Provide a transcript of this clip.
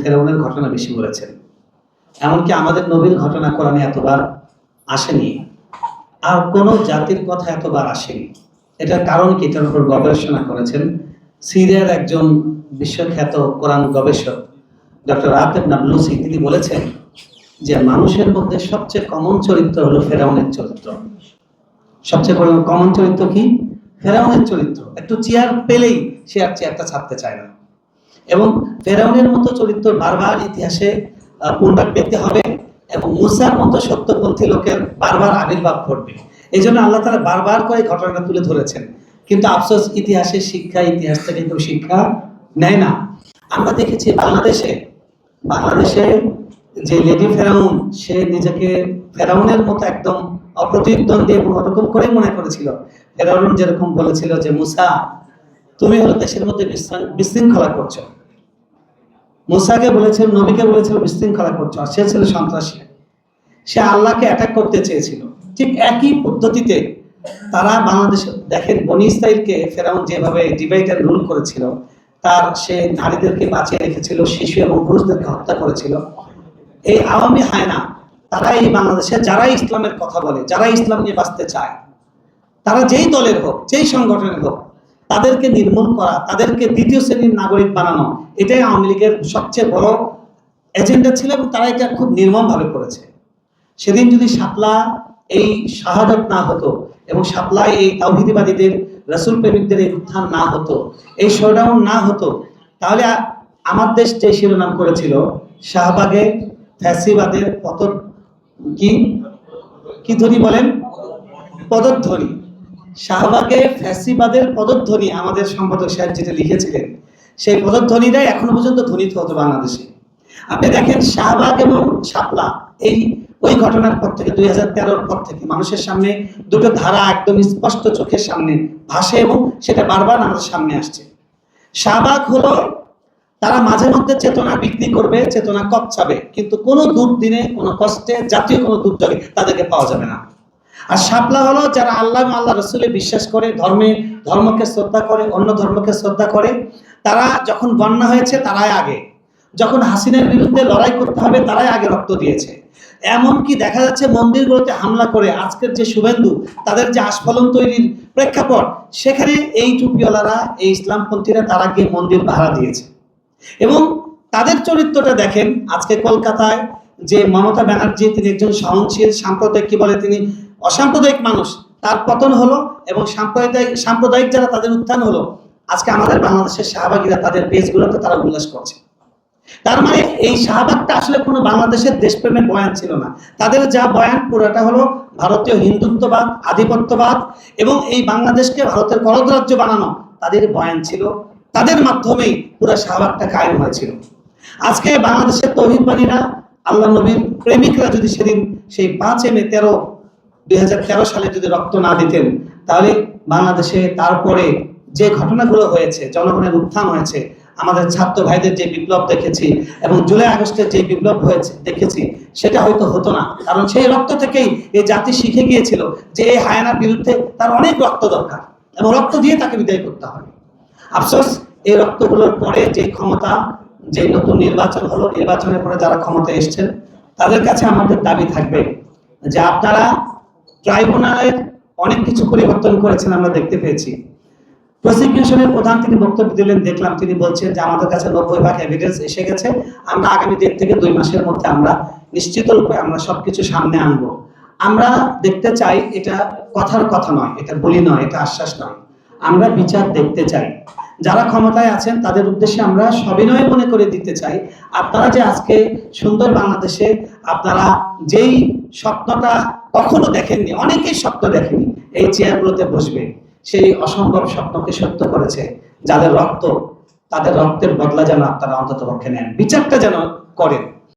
ফেরাউনের ঘটনা বেশি বলেছেন। এমনকি আমাদের নবীর ঘটনা কোরআনে এতবার আসেনি, আর কোন জাতির কথা এতবার আসেনি। এটার কারণ কি? এটার উপর গবেষণা করেছেন সিরিয়ার একজন বিশ্বখ্যাত কোরআন গবেষক ডক্টর আতেব নাবলুসি। তিনি বলেছেন যে মানুষের মধ্যে সবচেয়ে কমন চরিত্র হলো ফেরাউনের চরিত্র। সবচেয়ে কমন চরিত্র কি? ফেরাউনের চরিত্র। একটু চেয়ার পেলেই সে আর চেয়ারটা ছাড়তে চায় না। এবং ফেরাউনের মতো চরিত্র বারবার ইতিহাসে পুনরাবৃত্তি হবে এবং মুসার মতো সত্যপন্থী লোকের বারবার আবির্ভাব ঘটবে। এই জন্য আল্লাহ তাআলা বারবার করে ঘটনাটা তুলে ধরেছেন। কিন্তু আফসোস, ইতিহাসের শিক্ষা, ইতিহাস থেকে কেউ শিক্ষা নেয় না। আমরা দেখেছি বাংলাদেশে যে লেডি ফেরাউন, সে নিজেকে ফেরাউনের মতো একদম অপ্রতিদ্বন্দ্বী এবং ওরকম করে মনে করেছিল। ফেরাউন যেরকম বলেছিল যে মুসা, তুমি হলো দেশের মধ্যে বিশৃঙ্খলা করছো। মুসাকে বলেছিল, নবীকে বলেছিল বিশৃঙ্খলা করছো, আর সে ছিল সন্ত্রাসী। সে আল্লাহকে অ্যাটাক করতে চেয়েছিল। ঠিক একই পদ্ধতিতে তারা বাংলাদেশে দেখেন, বনি ইসরাইলকে ফেরাউন যেভাবে ডিভাইড এন্ড রুল করেছিল, তার সে নারীদেরকে বাঁচিয়ে রেখেছিল, শিশু এবং পুরুষদেরকে হত্যা করেছিল। এই আওয়ামী হায়না তারা এই বাংলাদেশে যারা ইসলামের কথা বলে, যারা ইসলাম নিয়ে বাঁচতে চায়, তারা যেই দলের হোক, যেই সংগঠনের হোক, তাদেরকে নির্মূল করা, তাদেরকে দ্বিতীয় শ্রেণীর নাগরিক বানানো, এটাই আওয়ামী লীগের সবচেয়ে বড় এজেন্ডা ছিল এবং তারা এটা খুব নির্মমভাবে করেছে। সেদিন যদি শাপলা এই শাহাদাত না হতো এবং শাপলায় এই তাওহীদবাদীদের, রাসূল প্রেমিকদের এই উত্থান না হতো, এই শোডাউন না হতো, তাহলে আমার দেশ যে শিরোনাম করেছিল শাহবাগে ফ্যাসিবাদের পতন, কি ধ্বনি বলেন? পদধ্বনি। শাহবাগে ফ্যাসিবাদের পদধ্বনি আমাদের সম্পাদক সাহেব যেটা লিখেছিলেন, সেই পদধ্বনিটাই এখনো পর্যন্ত ধ্বনিত হতো বাংলাদেশে। আপনি দেখেন শাহবাগ এবং শাপলা, ওই ঘটনার পর থেকে 2013-র পর থেকে মানুষের সামনে দুটো ধারা একদম স্পষ্ট চোখের সামনে ভাসে এবং সেটা বারবার আমাদের সামনে আসছে। শাহবাগ হলো তারা মাঝে মধ্যে চেতনা বিক্রি করবে, চেতনা কপচাবে, কিন্তু কোনো দুর্দিনে, কোনো কষ্টে, জাতীয় কোনো দুর্যোগে তাদেরকে পাওয়া যাবে না। আর শাপলা হলো যারা আল্লাহ এবং আল্লাহ রসুলে বিশ্বাস করে, ধর্মকে শ্রদ্ধা করে, অন্য ধর্মকে শ্রদ্ধা করে। তারা যখন বন্যা হয়েছে তারাই আগে, যখন হাসিনার বিরুদ্ধে লড়াই করতে হবে তারাই আগে রক্ত দিয়েছে। এমনকি দেখা যাচ্ছে মন্দিরগুলোতে হামলা করে আজকের যে শুভেন্দু, তাদের যে আস্ফলন তৈরির প্রেক্ষাপট, সেখানে এই টুপিওয়ালারা, এই ইসলামপন্থীরা তারা গিয়ে মন্দির পাহারা দিয়েছে। এবং তাদের চরিত্রটা দেখেন, আজকে কলকাতায় যে মমতা ব্যানার্জি, তিনি একজন সহনশীল সাম্প্রদায়িক, কি বলে, তিনি অসাম্প্রদায়িক মানুষ, তার পতন হলো এবং সাম্প্রদায়িক যারা, তাদের উত্থান হলো। আজকে আমাদের বাংলাদেশের শাহবাগীরা তাদের পেজগুলোতে তারা উল্লাস করছে। তার মানে এই শাহবাগটা আসলে কোনো বাংলাদেশের দেশপ্রেমের বয়ান ছিল না। তাদের যা বয়ান পুরোটা হলো ভারতীয় হিন্দুত্ববাদ, আধিপত্যবাদ এবং এই বাংলাদেশকে ভারতের করদরাজ্য বানানো, তাদের বয়ান ছিল। তাদের মাধ্যমেই পুরো শাহবাগটা কায়েম হয়েছিল। আজকে বাংলাদেশের তৌহিদবাদীরা, আল্লাহ নবীর প্রেমিকরা যদি সেদিন সেই 5 মে 2013 সালে যদি রক্ত না দিতেন, তাহলে বাংলাদেশে তারপরে যে ঘটনাগুলো হয়েছে, জনগণের উত্থান হয়েছে, আমাদের ছাত্র ভাইদের যে বিপ্লব দেখেছি এবং জুলাই আগস্টের যে বিপ্লব হয়েছে দেখেছি, সেটা হয়তো হতো না। কারণ সেই রক্ত থেকেই এই জাতি শিখে গিয়েছিল যে এই হায়নার বিরুদ্ধে তার অনেক রক্ত দরকার এবং রক্ত দিয়ে তাকে বিদায় করতে হবে। আফসোস, এই রক্তগুলোর পরে যে ক্ষমতা, যে নতুন নির্বাচন হলো, নির্বাচনের পরে যারা ক্ষমতা এসছেন, তাদের কাছে আমাদের দাবি থাকবে যে আপনারা ট্রাইব্যুনালের অনেক কিছু পরিবর্তন করেছেন, আমরা দেখতে পেয়েছি। প্রসিকিউশনের প্রধান তিনি বক্তব্য দিলেন, দেখলাম তিনি বলছেন যে আমাদের কাছে 90% এভিডেন্স এসে গেছে, আমরা আগামী 1.5 থেকে 2 মাসের মধ্যে আমরা নিশ্চিত রূপে আমরা সবকিছু সামনে আনবো। আমরা দেখতে চাই, এটা কথার কথা নয়, এটা বলি নয়, এটা আশ্বাস নয়, আমরা বিচার দেখতে চাই। যারা ক্ষমতায় আছেন তাদের উদ্দেশ্যে আমরা সবিনয় মনে করে দিতে চাই, আপনারা যে আজকে সুন্দর বাংলাদেশে আপনারা যেই স্বপ্নটা কখনো দেখেননি, অনেকেই স্বপ্ন দেখেনি এই চেয়ারগুলোতে বসবে, সেই অসম্ভব স্বপ্নকে সত্য করেছে। যাদের রক্ত, তাদের রক্তের বদলা যেন আপনারা অন্তত পক্ষে নেন, বিচারটা যেন করেন।